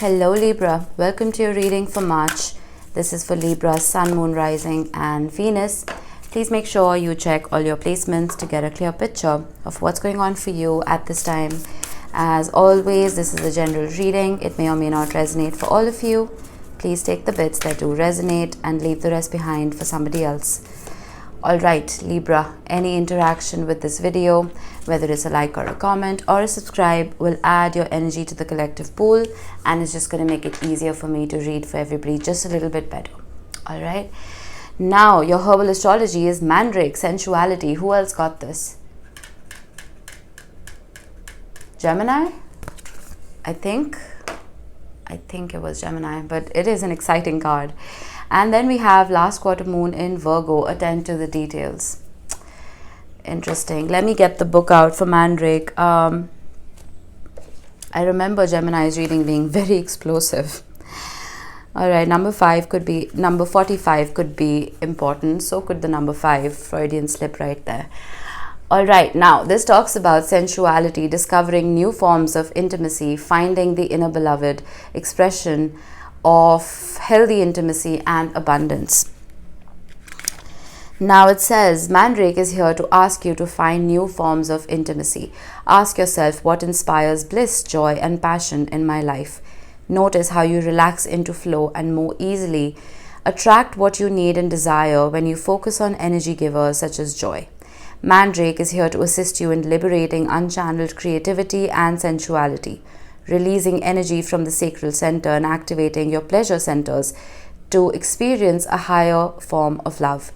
Hello Libra, welcome to your reading for March. This is for Libra, Sun, Moon, Rising and Venus. Please make sure you check all your placements to get a clear picture of what's going on for you at this time. As always, this is a general reading. It may or may not resonate for all of you. Please take the bits that do resonate and leave the rest behind for somebody else. Alright, Libra, any interaction with this video, whether it's a like or a comment or a subscribe, will add your energy to the collective pool and it's just going to make it easier for me to read for everybody just a little bit better. Alright, now your herbal astrology is Mandrake, sensuality. Who else got this? Gemini? I think it was Gemini, but it is an exciting card. And then we have last quarter moon in Virgo. Attend to the details. Interesting. Let me get the book out for Mandrake. I remember Gemini's reading being very explosive. Alright, number 45 could be important. So could the number 5. Freudian slip right there. Alright, now this talks about sensuality, discovering new forms of intimacy, finding the inner beloved, expression of healthy intimacy and abundance. Now it says Mandrake is here to ask you to find new forms of intimacy. Ask yourself, what inspires bliss, joy and passion in my life? Notice how you relax into flow and more easily attract what you need and desire when you focus on energy givers such as joy. Mandrake is here to assist you in liberating unchanneled creativity and sensuality, releasing energy from the sacral center and activating your pleasure centers to experience a higher form of love.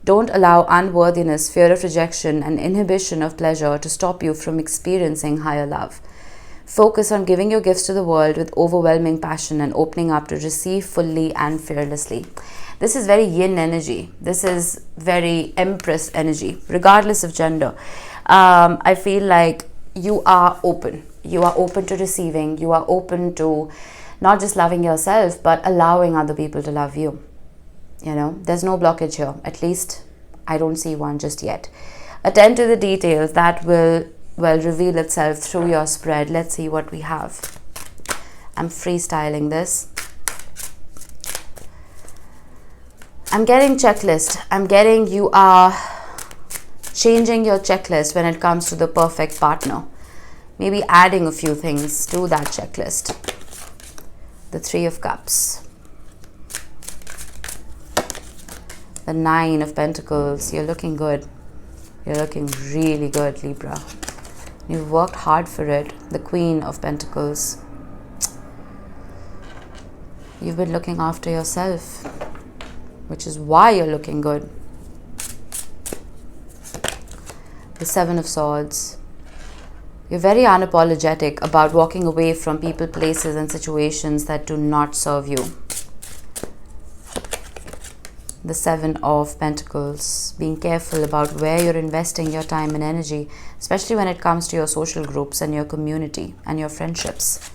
Don't allow unworthiness, fear of rejection, and inhibition of pleasure to stop you from experiencing higher love. Focus on giving your gifts to the world with overwhelming passion and opening up to receive fully and fearlessly. This is very yin energy. This is very empress energy, regardless of gender. I feel like you are open. You are open to receiving. You are open to not just loving yourself, but allowing other people to love you. You know, there's no blockage here. At least I don't see one just yet. Attend to the details that will reveal itself through your spread. Let's see what we have. I'm freestyling this. I'm getting checklist. I'm getting you are changing your checklist when it comes to the perfect partner. Maybe adding a few things to that checklist. The 3 of Cups. The 9 of Pentacles. You're looking good. You're looking really good, Libra. You've worked hard for it. The Queen of Pentacles. You've been looking after yourself, which is why you're looking good. The 7 of Swords. You're very unapologetic about walking away from people, places, and situations that do not serve you. The 7 of Pentacles. Being careful about where you're investing your time and energy, especially when it comes to your social groups and your community and your friendships.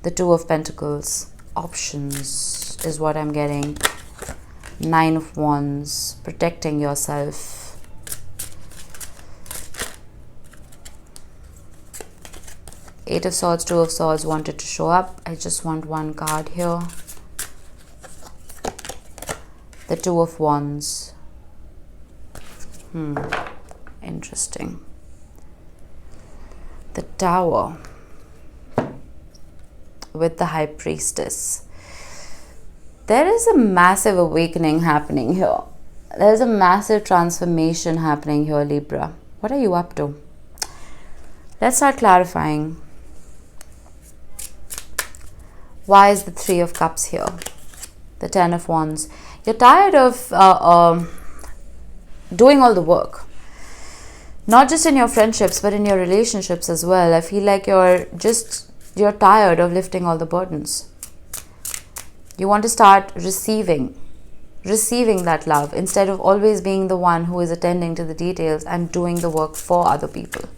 The 2 of Pentacles. Options is what I'm getting. 9 of Wands. Protecting yourself. Eight of Swords, 2 of Swords wanted to show up. I just want one card here. The 2 of Wands. Interesting. The Tower with the High Priestess. There is a massive awakening happening here. There's a massive transformation happening here, Libra. What are you up to? Let's start clarifying. Why is the 3 of Cups here? The 10 of Wands. You're tired of doing all the work. Not just in your friendships, but in your relationships as well. I feel like you're tired of lifting all the burdens. You want to start receiving that love instead of always being the one who is attending to the details and doing the work for other people.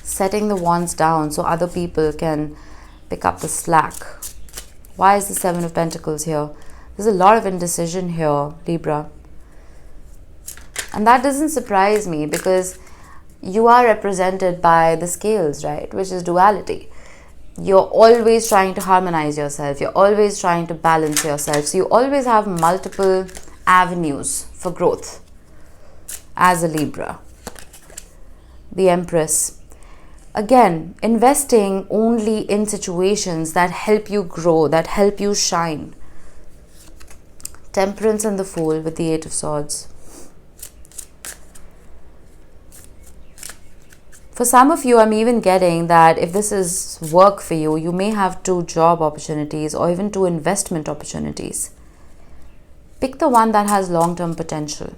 Setting the wands down so other people can pick up the slack. Why is the 7 of Pentacles here? There's a lot of indecision here, Libra. And that doesn't surprise me because you are represented by the scales, right? Which is duality. You're always trying to harmonize yourself. You're always trying to balance yourself. So you always have multiple avenues for growth as a Libra. The Empress. Again, investing only in situations that help you grow, that help you shine. Temperance and the Fool with the Eight of Swords. For some of you, I'm even getting that if this is work for you, you may have 2 job opportunities or even 2 investment opportunities. Pick the one that has long-term potential.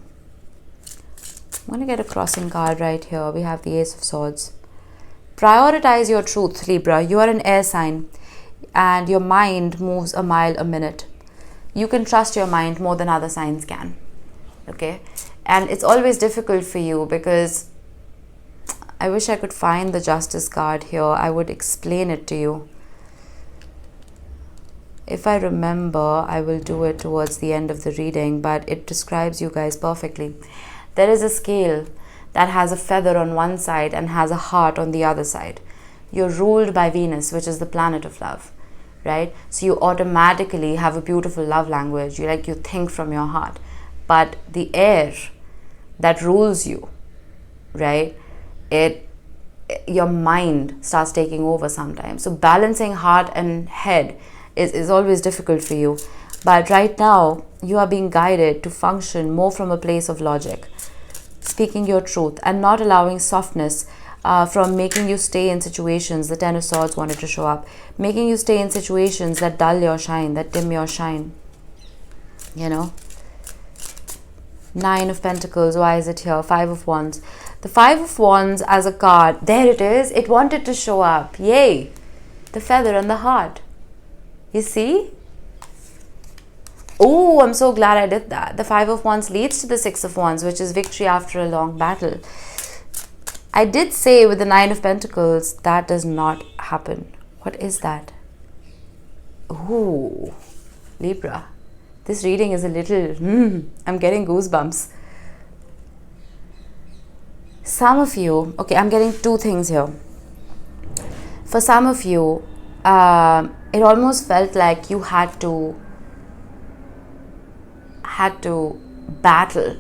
I'm going to get a crossing card right here. We have the Ace of Swords. Prioritize your truth, Libra. You are an air sign and your mind moves a mile a minute. You can trust your mind more than other signs can. Okay? And it's always difficult for you because I wish I could find the Justice card here. I would explain it to you. If I remember, I will do it towards the end of the reading, but it describes you guys perfectly. There is a scale that has a feather on one side and has a heart on the other side. You're ruled by Venus, which is the planet of love, right? So you automatically have a beautiful love language. You think from your heart. But the air that rules you, right? Your mind starts taking over sometimes. So balancing heart and head is always difficult for you. But right now, you are being guided to function more from a place of logic, speaking your truth and not allowing softness from making you stay in situations. The Ten of Swords wanted to show up, making you stay in situations that dull your shine, that dim your shine. You know? Nine of Pentacles. Why is it here? Five of Wands. The Five of Wands as a card, there it is. It wanted to show up. Yay! The feather and the heart. You see? Oh, I'm so glad I did that. The Five of Wands leads to the Six of Wands, which is victory after a long battle. I did say with the Nine of Pentacles, that does not happen. What is that? Ooh, Libra. This reading is a little, I'm getting goosebumps. Some of you, okay, I'm getting 2 things here. For some of you, it almost felt like you had to battle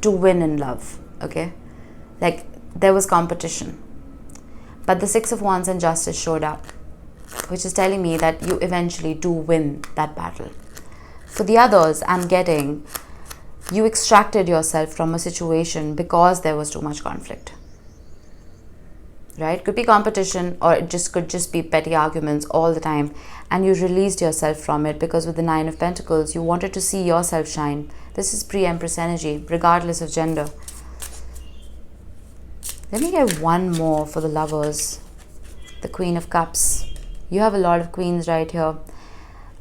to win in love, okay? Like there was competition. But the Six of Wands and Justice showed up, which is telling me that you eventually do win that battle. For the others, I'm getting you extracted yourself from a situation because there was too much conflict. Right? Could be competition, or it could just be petty arguments all the time, and you released yourself from it because with the Nine of Pentacles, you wanted to see yourself shine. This is pre-Empress energy, regardless of gender. Let me get one more for the lovers. The Queen of Cups. You have a lot of queens right here.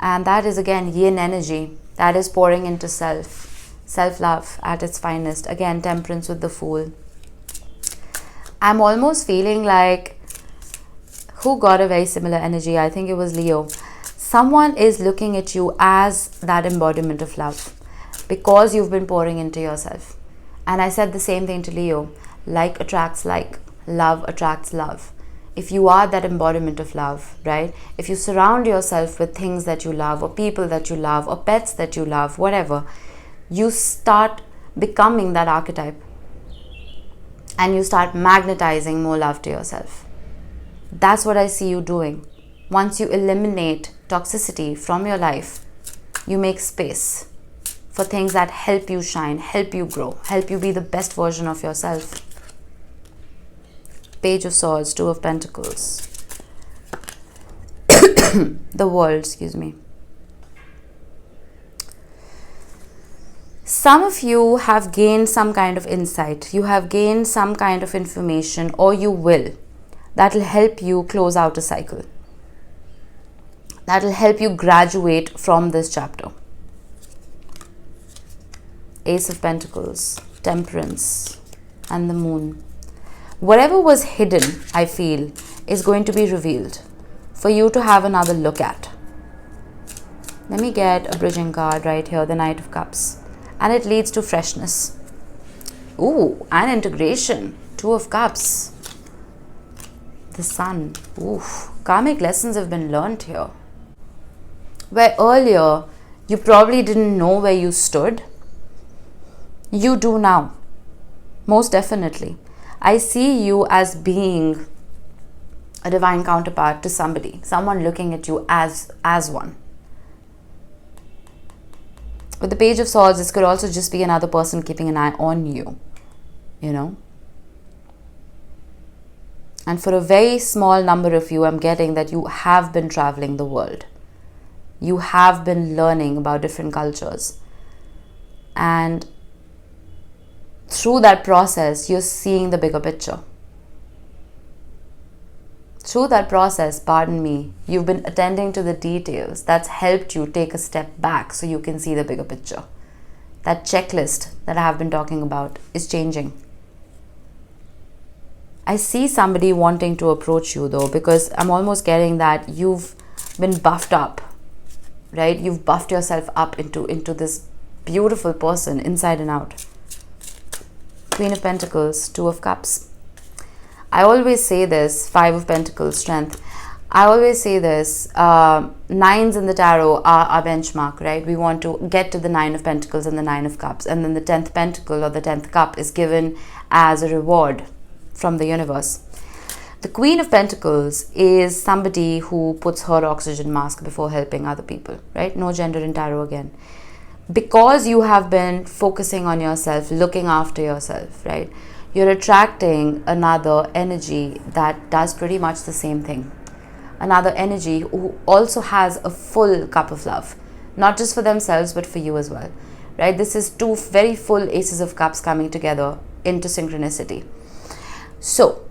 And that is again yin energy. That is pouring into self. Self-love at its finest. Again, Temperance with the Fool. I'm almost feeling like, who got a very similar energy? I think it was Leo. Someone is looking at you as that embodiment of love because you've been pouring into yourself. And I said the same thing to Leo. Like attracts like. Love attracts love. If you are that embodiment of love, right? If you surround yourself with things that you love, or people that you love, or pets that you love, whatever, you start becoming that archetype. And you start magnetizing more love to yourself. That's what I see you doing. Once you eliminate toxicity from your life, you make space for things that help you shine, help you grow, help you be the best version of yourself. Page of Swords, Two of Pentacles. The World, excuse me. Some of you have gained some kind of insight. You have gained some kind of information, or you will. That will help you close out a cycle. That will help you graduate from this chapter. Ace of Pentacles, Temperance, and the Moon. Whatever was hidden, I feel, is going to be revealed for you to have another look at. Let me get a bridging card right here, the Knight of Cups. And it leads to freshness. Ooh, and integration. Two of Cups. The Sun. Oof. Karmic lessons have been learnt here. Where earlier you probably didn't know where you stood, you do now. Most definitely. I see you as being a divine counterpart to somebody, someone looking at you as one. With the Page of Swords, this could also just be another person keeping an eye on you, you know. And for a very small number of you, I'm getting that you have been traveling the world. You have been learning about different cultures. And through that process, you're seeing the bigger picture. Through that process, pardon me, you've been attending to the details. That's helped you take a step back so you can see the bigger picture. That checklist that I have been talking about is changing. I see somebody wanting to approach you though, because I'm almost getting that you've been buffed up, right? You've buffed yourself up into this beautiful person inside and out. Queen of Pentacles, Two of Cups. I always say this, Five of Pentacles, Strength. I always say this, nines in the tarot are our benchmark, right? We want to get to the Nine of Pentacles and the Nine of Cups. And then the 10th Pentacle or the 10th Cup is given as a reward from the universe. The Queen of Pentacles is somebody who puts her oxygen mask before helping other people, right? No gender in tarot again. Because you have been focusing on yourself, looking after yourself, right? You're attracting another energy that does pretty much the same thing. Another energy who also has a full cup of love, not just for themselves, but for you as well, right? This is two very full Aces of Cups coming together into synchronicity. So,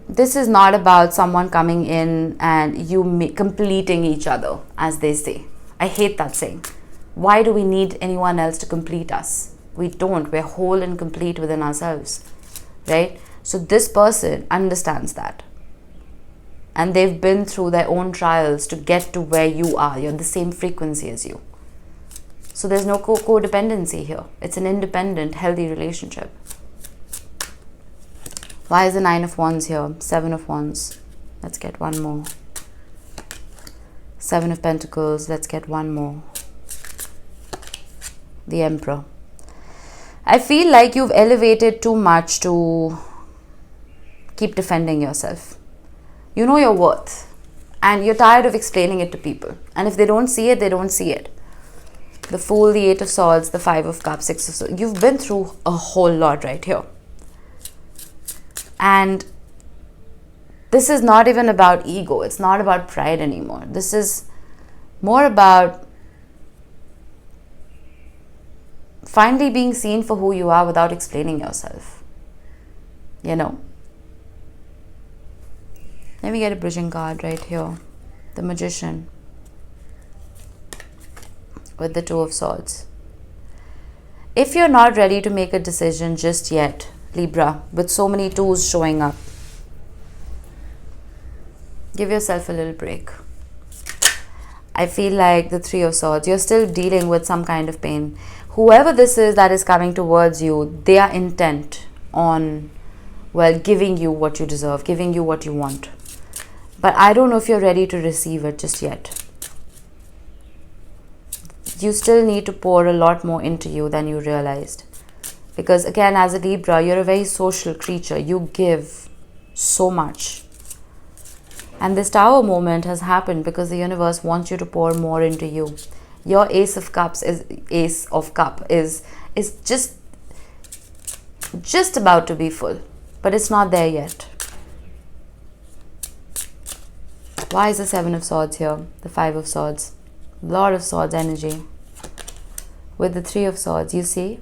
this is not about someone coming in and you completing each other, as they say. I hate that saying. Why do we need anyone else to complete us? We don't. We're whole and complete within ourselves, right? So this person understands that. And they've been through their own trials to get to where you are. You're the same frequency as you. So there's no codependency here. It's an independent, healthy relationship. Why is the Nine of Wands here? Seven of Wands. Let's get one more. Seven of Pentacles. Let's get one more. The Emperor. I feel like you've elevated too much to keep defending yourself. You know your worth. And you're tired of explaining it to people. And if they don't see it, they don't see it. The Fool, the Eight of Swords, the Five of Cups, Six of Swords. You've been through a whole lot right here. And this is not even about ego. It's not about pride anymore. This is more about finally being seen for who you are without explaining yourself. You know. Let me get a bridging card right here. The Magician. With the Two of Swords. If you're not ready to make a decision just yet, Libra, with so many twos showing up, give yourself a little break. I feel like the Three of Swords, you're still dealing with some kind of pain. Whoever this is that is coming towards you, they are intent on, well, giving you what you deserve, giving you what you want. But I don't know if you're ready to receive it just yet. You still need to pour a lot more into you than you realized. Because again, as a Libra, you're a very social creature. You give so much. And this Tower moment has happened because the universe wants you to pour more into you. Your Ace of Cups is just about to be full, but it's not there yet. Why is the Seven of Swords here? The Five of Swords. Lot of Swords energy. With the Three of Swords, you see?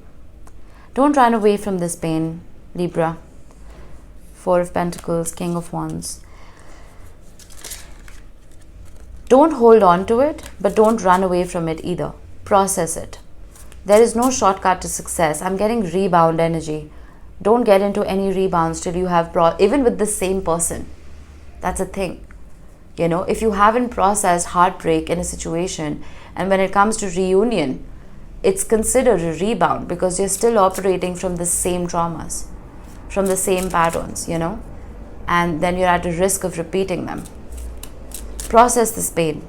Don't run away from this pain, Libra. Four of Pentacles, King of Wands. Don't hold on to it, but don't run away from it either. Process it. There is no shortcut to success. I'm getting rebound energy. Don't get into any rebounds till you have even with the same person. That's a thing. You know, if you haven't processed heartbreak in a situation, and when it comes to reunion, it's considered a rebound because you're still operating from the same traumas, from the same patterns, you know. and then you're at a risk of repeating them. Process this pain.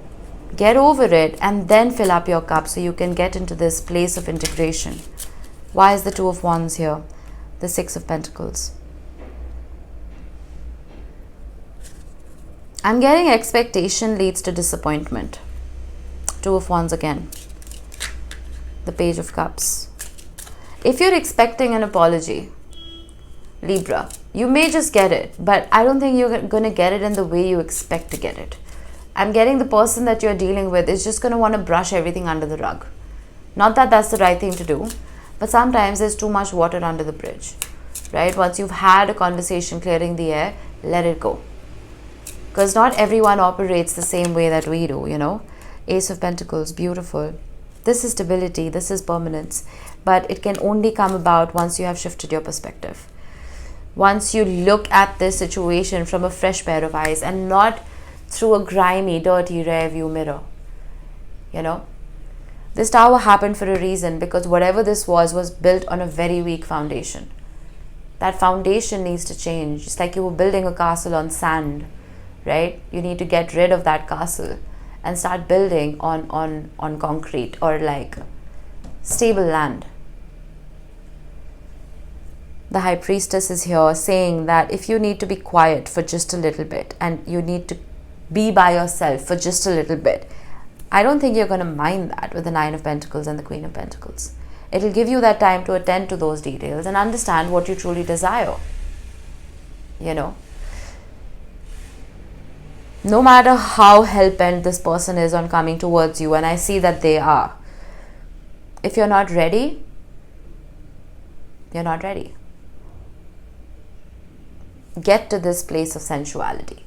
Get over it and then fill up your cup so you can get into this place of integration. Why is the Two of Wands here? The Six of Pentacles. I'm getting expectation leads to disappointment. Two of Wands again. The Page of Cups. If you're expecting an apology, Libra, you may just get it, but I don't think you're going to get it in the way you expect to get it. I'm getting the person that you're dealing with is just going to want to brush everything under the rug. Not that that's the right thing to do, but sometimes there's too much water under the bridge, right? Once you've had a conversation clearing the air, let it go. Because not everyone operates the same way that we do, you know. Ace of Pentacles, beautiful. This is stability, this is permanence, but it can only come about once you have shifted your perspective. Once you look at this situation from a fresh pair of eyes and not through a grimy, dirty, rear view mirror. You know, this tower happened for a reason, because whatever this was built on a very weak foundation. That foundation needs to change. It's like you were building a castle on sand, right? You need to get rid of that castle and start building on concrete or like stable land. The High Priestess is here saying that if you need to be quiet for just a little bit and you need to be by yourself for just a little bit, I don't think you're going to mind that with the Nine of Pentacles and the Queen of Pentacles. It'll give you that time to attend to those details and understand what you truly desire. You know, no matter how hell-bent this person is on coming towards you, and I see that they are, if you're not ready, you're not ready. Get to this place of sensuality.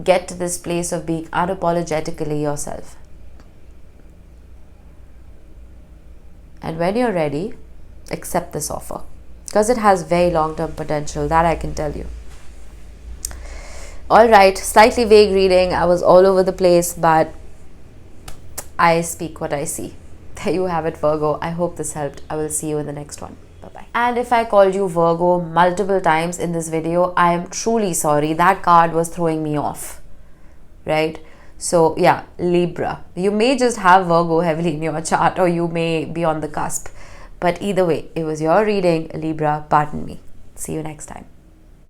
Get to this place of being unapologetically yourself. And when you're ready, accept this offer. Because it has very long-term potential, that I can tell you. Alright, slightly vague reading. I was all over the place, but I speak what I see. There you have it, Virgo. I hope this helped. I will see you in the next one. Bye-bye. And if I called you Virgo multiple times in this video, I am truly sorry. That card was throwing me off, right? So yeah, Libra. You may just have Virgo heavily in your chart, or you may be on the cusp. But either way, it was your reading, Libra. Pardon me. See you next time.